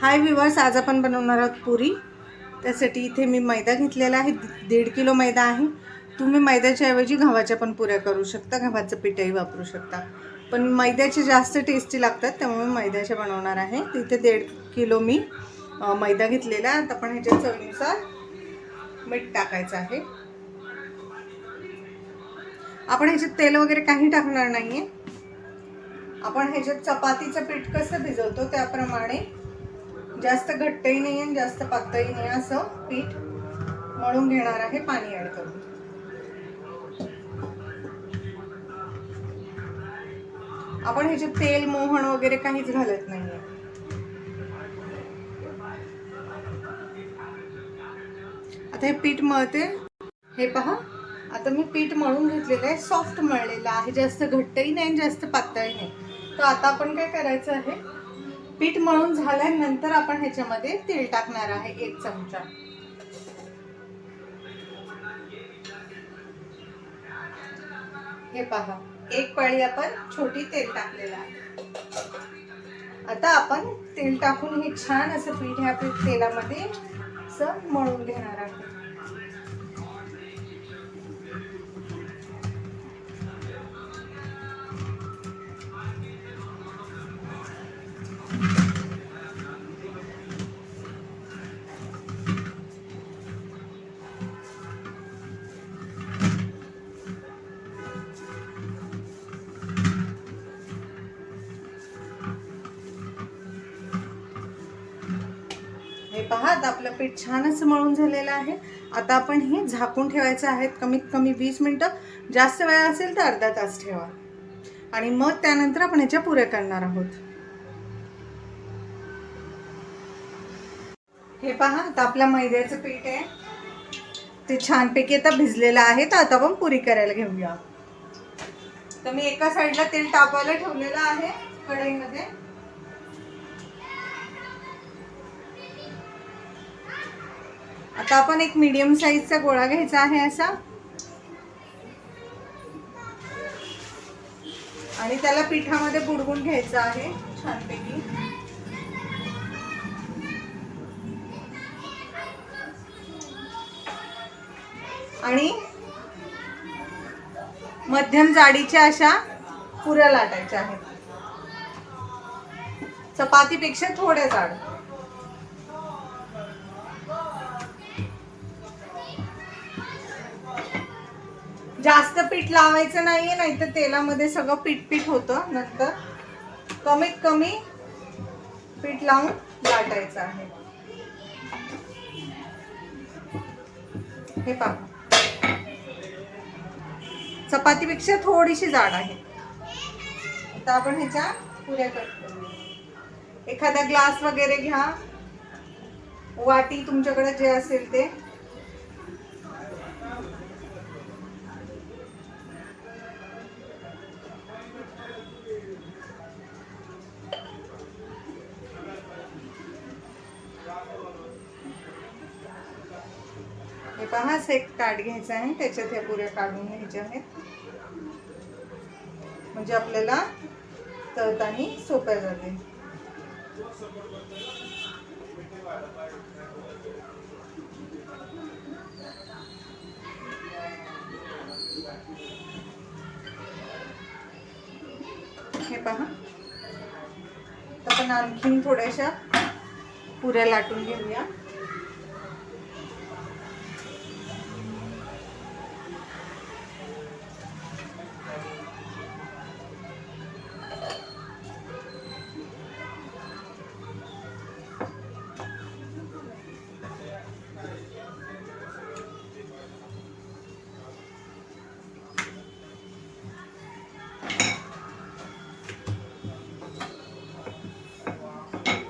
हाय viewers, आज आपण बनवणार आहोत पुरी। त्यासाठी इथे मी मैदा घेतलेला आहे, 1.5 किलो मैदा आहे। तुम्ही मैद्याच्या ऐवजी गव्हाच्या पण पुऱ्या करू शकता, गव्हाचं पीठही वापरू शकता, पण मैद्याचे जास्त टेस्टी लागतात, त्यामुळे मैद्याचे बनवणार आहे। तिथे 1.5 किलो मी मैदा घेतलेला आहे। आता आपण ह्याच्यात चवीनुसार मीठ टाकायचं आहे। आपण ह्याच्यात तेल वगैरे काही टाकणार नाहीये। आपण ह्याच्यात चपातीचं पीठ कसं भिजवतो त्याप्रमाणे जास्त घट्टही नाही आणि जास्त पातळही नाही असं पीठ मळून घेणार आहे, पाणी ऍड करून। आपण ह्याच्यात तेल मोहन वगैरे काहीच घालत नाहीये। आता हे पीठ मळते, हे पहा। आता मी पीठ मळून घेतलेलं आहे, सॉफ्ट मळलेलं आहे, जास्त घट्टही नाही जास्त पातळही नाही। तर आता आपण काय करायचं आहे, पीठ मळून झाल्यानंतर आपण ह्याच्यामध्ये तेल टाकणार आहे 1 चमचा। हे पहा, 1 पळी आपण छोटी तेल टाकलेलं आहे। आता आपण तेल टाकून हे छान असं पीठ ह्या तेलामध्ये असं मळून घेणार आहे। हे पहा, आता आपलं पीठ छान असं मळून झालेलं आहे। आता आपण हे झाकून ठेवायचं आहे, कमीत कमी 20 मिनिटं, जास्त वेळ असेल तर अर्धा तास ठेवा, आणि मग त्यानंतर आपण ह्याच्या पुऱ्या करणार आहोत। हे पहा, आता आपल्या मैद्याचं पीठ आहे ते छानपैकी आता भिजलेलं आहे। तर आता आपण पुरी करायला घेऊया। तर मी एका साईडला तेल तापवायला ठेवलेलं आहे कढईमध्ये। आता आपण एक मीडियम साईजचा गोळा घ्यायचा आहे असा, आणि त्याला पिठामध्ये बुडवून घ्यायचं आहे छानपैकी। आणि मध्यम जाडीच्या अशा पुऱ्या लाटायच्या आहेत, चपातीपेक्षा थोड्या जाड। जास्त पीठ लावायचं नाहीये, नाहीतर तेलामध्ये सगळं पीठ होतं। नंतर कमीत कमी पीठ लावून लाटायचं आहे। हे पहा, चपातीपेक्षा थोडीशी जाड आहे। आता आपण ह्याच्या पुऱ्या करतो। एखादा ग्लास वगैरे घ्या, वाटी तुमच्याकडे जे असेल ते। हे पहा, एक ताट घ्यायचं आहे, त्याच्यात ह्या पुऱ्या काढून घ्यायच्या आहेत, म्हणजे आपल्याला तळताना सोप्या जाते। हे पहा, आपण आणखीन थोड्याशा पुऱ्या लाटून घेऊया।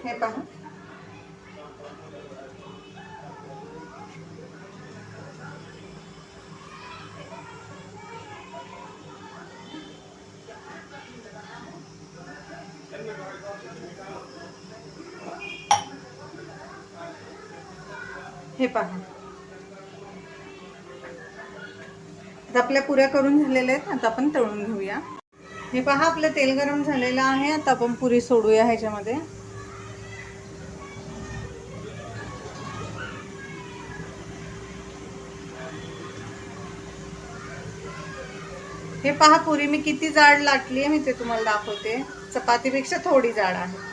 हे पहा, हे पहा, आता आपल्या पुऱ्या करून झालेल्या आहेत। आता आपण तळून घेऊया। हे पहा, आपलं तेल गरम झालेलं आहे। आता आपण पुरी सोडूया ह्याच्यामध्ये। हे पहा पुरी मी किती जाड लाटली आहे, मी ते तुम्हाला दाखवते. चपातीपेक्षा थोडी जाड आहे.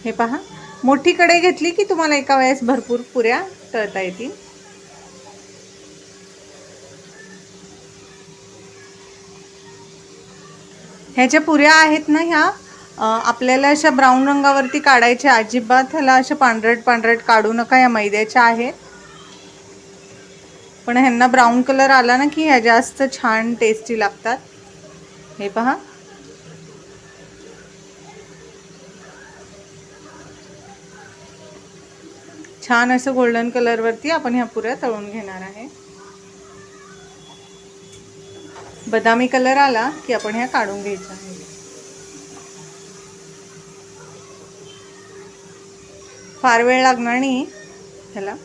हे पहा, मोठी कढई घेतली की तुम्हाला एका वेळेस भरपूर पुऱ्या तळता येतील. ह्याच्या पुऱ्या आहेत ना, ह्या आपल्याला अशा ब्राऊन रंगावरती काढायच्या. अजिबात ह्याला अशा पांढरट पांढरट काढू नका. या मैद्याच्या आहेत, पण ह्यांना ब्राऊन कलर आला ना की ह्या जास्त छान टेस्टी लागतात. हे पहा, छान असं गोल्डन कलरवरती आपण ह्या पुऱ्या तळून घेणार आहे. बदामी कलर आला की आपण ह्या काढून घ्यायच्या आहे. फार वेळ लागणार नाही ह्याला.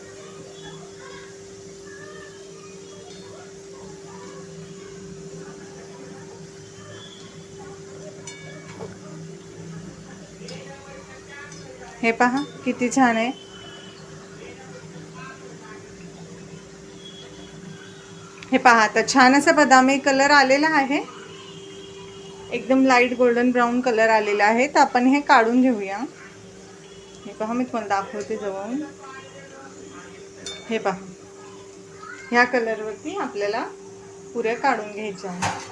हे पहा किती छान आहे. हे पहा, आता छान असा बदामी कलर आलेला आहे. एकदम लाईट गोल्डन ब्राऊन कलर आलेला आहे. तर आपण हे काढून घेऊया. हे पहा, मी तुम्हाला दाखवते जवळून. हे पहा, ह्या कलरवरती आपल्याला पुऱ्या काढून घ्यायच्या आहेत.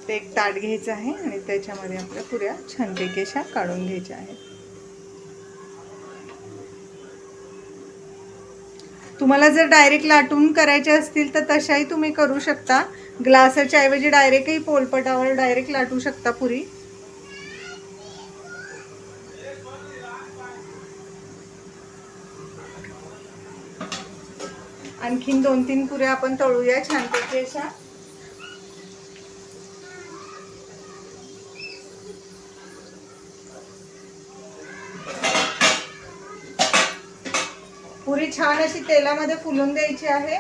ते एक ताट घ्यायचं आहे आणि त्याच्यामध्ये आपल्या पुऱ्या छानपैकी अशा काढून घ्यायच्या आहेत. तुम्हाला जर डायरेक्ट लाटून करायचे असतील तर तशाही तुम्ही करू शकता. ग्लासाच्या ऐवजी डायरेक्टही पोलपटावर डायरेक्ट लाटू शकता पुरी. आणखीन 2-3 पुऱ्या आपण तळूया छानपैकी अशा. पुरी छान अशी तेलामध्ये फुलून द्यायची आहे.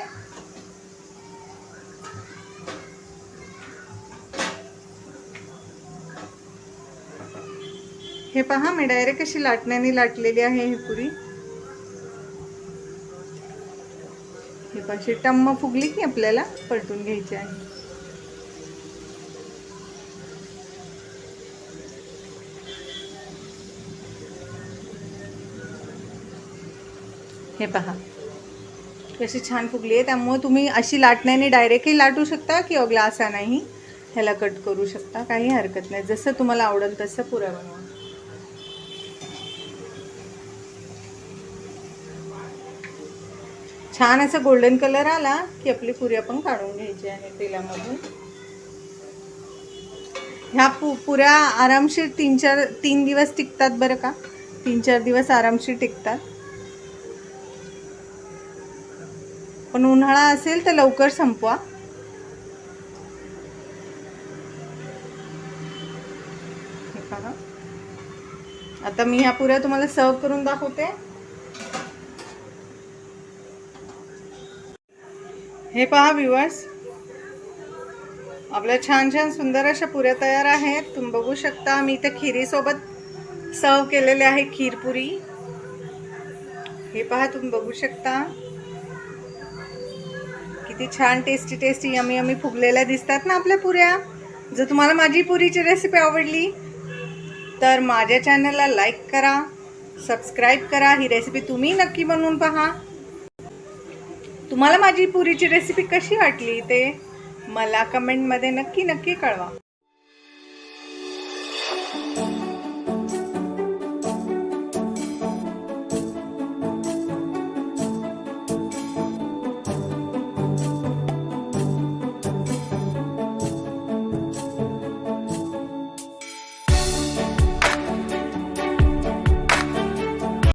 हे पहा, मी डायरेक्ट अशी लाटण्याने लाटलेली आहे ही पुरी. हे पाशी टम्म फुगली की आपल्याला पलटून घ्यायची आहे. हे पहा कशी छान फुगली आहे. त्यामुळे तुम्ही अशी लाटण्याने डायरेक्टही लाटू शकता किंवा ग्लासानेही ह्याला कट करू शकता. काही हरकत नाही, जसं तुम्हाला आवडेल तसं पुऱ्या बनवा. छान असं गोल्डन कलर आला की आपली पुरी आपण काढून घ्यायची आहे तेलामधून. ह्या पुऱ्या आरामशीर 3 दिवस टिकतात बरं का. 3-4 दिवस आरामशीर टिकतात. पण उन्हाळा असेल तर लवकर संपवा. हे पहा, आता मी ह्या पुऱ्या तुम्हाला सर्व करून दाखवते. हे पहा व्ह्यूअर्स, आपल्या छान छान सुंदर अशा पुऱ्या तयार आहेत. तुम्ही बघू शकता, मी इथे खिरीसोबत सर्व केलेले आहे, खीरपुरी. हे पहा, तुम्ही बघू शकता किती छान टेस्टी टेस्टी यमी यमी फुगलेल्या दिसतात ना आपल्या पुऱ्या. जर तुम्हाला माझी पुरीची रेसिपी आवडली तर माझ्या चॅनलला लाईक करा, सबस्क्राईब करा. ही रेसिपी तुम्ही नक्की बनवून पहा. तुम्हाला माझी पुरीची रेसिपी कशी वाटली ते मला कमेंटमध्ये नक्की कळवा.